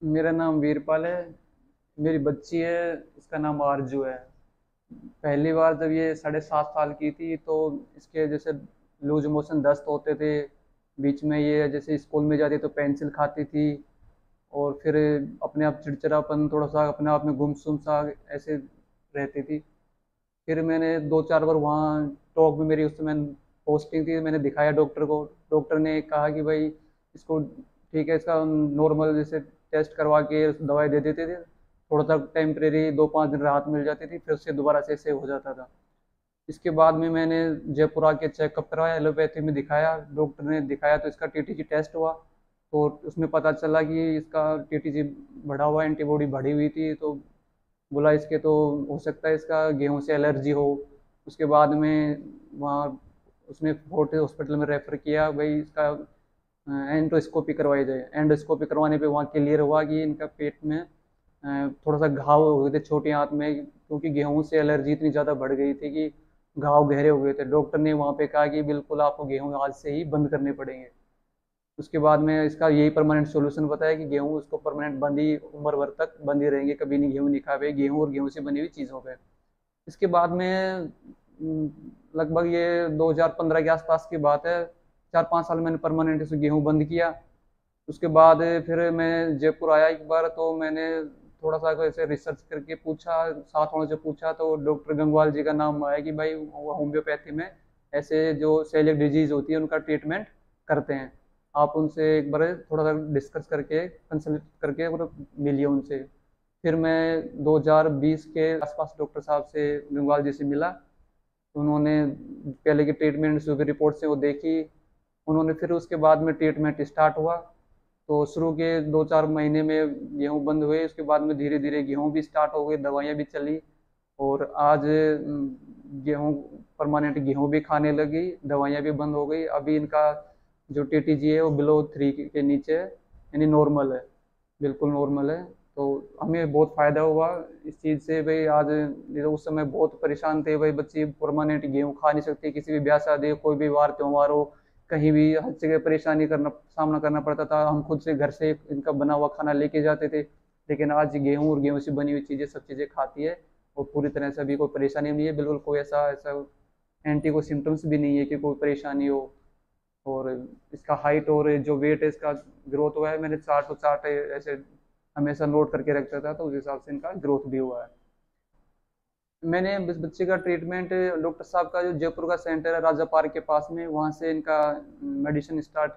मेरा नाम वीरपाल है। मेरी बच्ची है, इसका नाम आरजू है। पहली बार जब ये 7.5 साल की थी तो इसके जैसे लूज मोशन दस्त होते थे। बीच में ये जैसे स्कूल में जाती तो पेंसिल खाती थी, और फिर अपने आप चिड़चिड़ापन, थोड़ा सा अपने आप में गुमसुम सा ऐसे रहती थी। फिर मैंने 2-4 बार वहाँ टॉक में, मेरी उस समय पोस्टिंग थी, मैंने दिखाया डॉक्टर को। डॉक्टर ने कहा कि भाई इसको ठीक है, इसका नॉर्मल जैसे टेस्ट करवा के दवाई दे देते थे। थोड़ा सा टेम्परेरी 2-5 दिन राहत मिल जाती थी, फिर उससे दोबारा से हो जाता था। इसके बाद में मैंने जयपुर आके चेकअप करवाया, एलोपैथी में दिखाया, डॉक्टर ने दिखाया तो इसका टीटीजी टेस्ट हुआ। तो उसमें पता चला कि इसका टीटीजी बढ़ा हुआ, एंटीबॉडी बढ़ी हुई थी। तो बोला इसके तो हो सकता है इसका गेहूं से एलर्जी हो। उसके बाद में वहाँ उसने फोर्टिस हॉस्पिटल में रेफर किया, भाई इसका एंडोस्कोपी करवाई जाए। एंडोस्कोपी करवाने पे वहाँ क्लियर हुआ कि इनका पेट में थोड़ा सा घाव हो गए थे छोटे हाथ में, क्योंकि गेहूं से एलर्जी इतनी ज़्यादा बढ़ गई थी कि घाव गहरे हो गए थे। डॉक्टर ने वहाँ पे कहा कि बिल्कुल आपको गेहूं आज से ही बंद करने पड़ेंगे। उसके बाद में इसका यही परमानेंट सॉल्यूशन बताया कि गेहूं उसको परमानेंट बंद ही, उम्र भर तक बंद ही रहेंगे, कभी नहीं गेहूं नहीं खावे, गेहूं और गेहूं से बनी हुई चीज़ों पे। इसके बाद में लगभग ये 2015 के आसपास की बात है। 4-5 साल मैंने परमानेंट इसे गेहूं बंद किया। उसके बाद फिर मैं जयपुर आया एक बार, तो मैंने थोड़ा सा ऐसे रिसर्च करके पूछा, साथ वालों से पूछा, तो डॉक्टर गंगवाल जी का नाम आया कि भाई वो होम्योपैथी में ऐसे जो सेलिक डिजीज होती है उनका ट्रीटमेंट करते हैं। आप उनसे एक बार थोड़ा सा डिस्कस करके, कंसल्ट करके और मिलिए उनसे। फिर मैं 2020 के आसपास डॉक्टर साहब से, गंगवाल जी से मिला। तो उन्होंने पहले की ट्रीटमेंट जो भी रिपोर्ट से वो देखी। उन्होंने फिर उसके बाद में ट्रीटमेंट स्टार्ट हुआ। तो शुरू के 2-4 महीने में गेहूं बंद हुए, उसके बाद में धीरे धीरे गेहूं भी स्टार्ट हो गई, दवाइयाँ भी चली। और आज गेहूं परमानेंट गेहूं भी खाने लगी, दवाइयाँ भी बंद हो गई। अभी इनका जो टीटीजी है वो बिलो 3 के नीचे है, यानी नॉर्मल है, बिल्कुल नॉर्मल है। तो हमें बहुत फ़ायदा हुआ इस चीज़ से भाई। आज उस समय बहुत परेशान थे भाई, बच्चे परमानेंट गेहूं खा नहीं सकते, किसी भी ब्याह शादी, कोई भी वार त्योहार हो, कहीं भी हर जगह परेशानी करना सामना करना पड़ता था। हम खुद से घर से इनका बना हुआ खाना लेके जाते थे। लेकिन आज गेहूं और गेहूं से बनी हुई चीज़ें, सब चीज़ें खाती है, और पूरी तरह से अभी कोई परेशानी नहीं है, बिल्कुल कोई ऐसा ऐसा एंटी को सिम्टम्स भी नहीं है कि कोई परेशानी हो। और इसका हाइट और जो वेट है, इसका ग्रोथ हुआ है। मैंने चार्ट तो चार्ट ऐसे हमेशा नोट करके रखता था, तो उस हिसाब से इनका ग्रोथ भी हुआ है। मैंने इस बच्चे का ट्रीटमेंट डॉक्टर साहब का जो जयपुर का सेंटर है राजा पार्क के पास में, वहाँ से इनका मेडिसिन स्टार्ट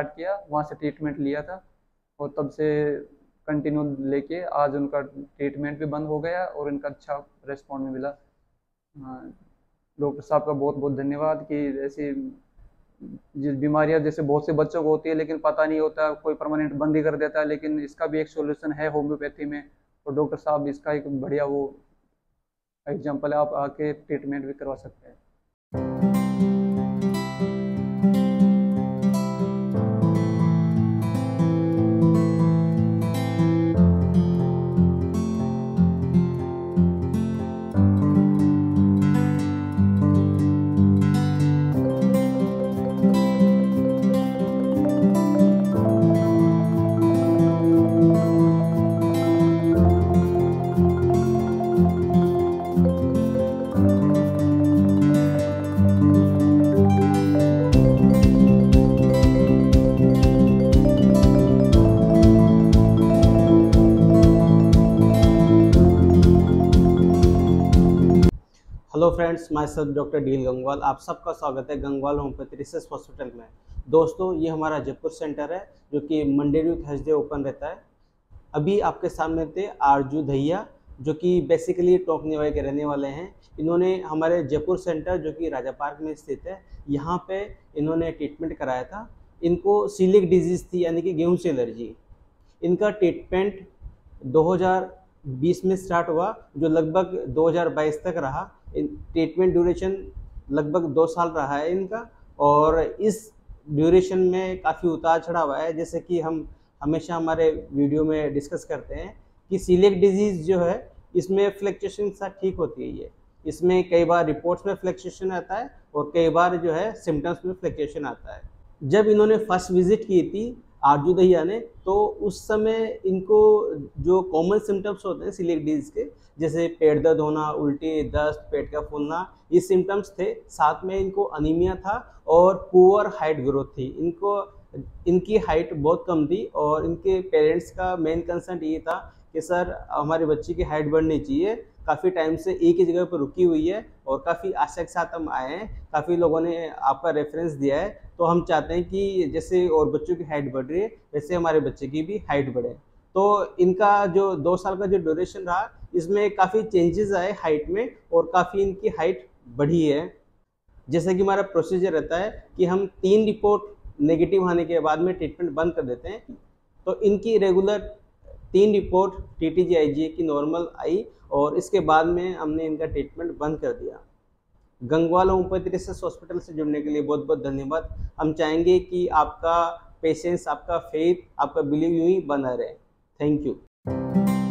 किया, वहाँ से ट्रीटमेंट लिया था। और तब से कंटिन्यू लेके आज उनका ट्रीटमेंट भी बंद हो गया और इनका अच्छा रेस्पॉन्ड मिला। हाँ, डॉक्टर साहब का बहुत बहुत धन्यवाद कि ऐसी जिस बीमारियां जैसे बहुत से बच्चों को होती है लेकिन पता नहीं होता, कोई परमानेंट बंद ही कर देता है, लेकिन इसका भी एक सॉल्यूशन है होम्योपैथी में। और डॉक्टर साहब इसका एक बढ़िया वो एग्जाम्पल है, आप आके ट्रीटमेंट भी करवा सकते हैं। Hello friends, my self doctor deal Gangwal. आप सबका स्वागत है गंगवाल होम्योपैथी रिसर्च हॉस्पिटल में। दोस्तों, ये हमारा जयपुर सेंटर है जो कि मंडे टू थर्सडे ओपन रहता है। अभी आपके सामने थे आरजू दहिया, जो कि बेसिकली टोकनीवाई के रहने वाले हैं। इन्होंने हमारे जयपुर सेंटर जो कि राजा पार्क में स्थित है, यहाँ पे इन्होंने ट्रीटमेंट कराया था। इनको सीलिक डिजीज़ थी, यानी कि गेहूँ से एलर्जी। इनका ट्रीटमेंट 2020 में स्टार्ट हुआ, जो लगभग 2022 तक रहा। ट्रीटमेंट ड्यूरेशन लगभग 2 साल रहा है इनका। और इस ड्यूरेशन में काफ़ी उतार चढ़ाव है, जैसे कि हम हमेशा हमारे वीडियो में डिस्कस करते हैं कि सीलिएक डिजीज़ जो है, इसमें फ्लक्चुएशन सा ठीक होती है। ये इसमें कई बार रिपोर्ट्स में फ्लक्चुएशन आता है और कई बार जो है सिम्टम्स में फ्लक्चुएशन आता है। जब इन्होंने फर्स्ट विजिट की थी आरजू दहिया ने, तो उस समय इनको जो कॉमन सिम्टम्स होते हैं सिलिक डिजीज के, जैसे पेट दर्द होना, उल्टी, दस्त, पेट का फूलना, ये सिम्टम्स थे। साथ में इनको अनीमिया था और पुअर हाइट ग्रोथ थी। इनकी हाइट बहुत कम थी और इनके पेरेंट्स का मेन कंसर्न ये था कि सर हमारी बच्ची की हाइट बढ़नी चाहिए, काफ़ी टाइम से एक ही जगह पर रुकी हुई है और काफ़ी आशा के साथ हम आए हैं, काफ़ी लोगों ने आपका रेफरेंस दिया है, तो हम चाहते हैं कि जैसे और बच्चों की हाइट बढ़ रही है वैसे हमारे बच्चे की भी हाइट बढ़े। तो इनका जो 2 साल का जो ड्यूरेशन रहा, इसमें काफ़ी चेंजेस आए हाइट में और काफ़ी इनकी हाइट बढ़ी है। जैसे कि हमारा प्रोसीजर रहता है कि हम 3 रिपोर्ट नेगेटिव आने के बाद में ट्रीटमेंट बंद कर देते हैं। तो इनकी रेगुलर 3 रिपोर्ट TTG IgA की नॉर्मल आई और इसके बाद में हमने इनका ट्रीटमेंट बंद कर दिया। गंगवाल होम्योपैथी रिसर्च हॉस्पिटल से जुड़ने के लिए बहुत बहुत धन्यवाद। हम चाहेंगे कि आपका पेशेंस, आपका फेथ, आपका बिलीव यूं ही बना रहे। Thank you.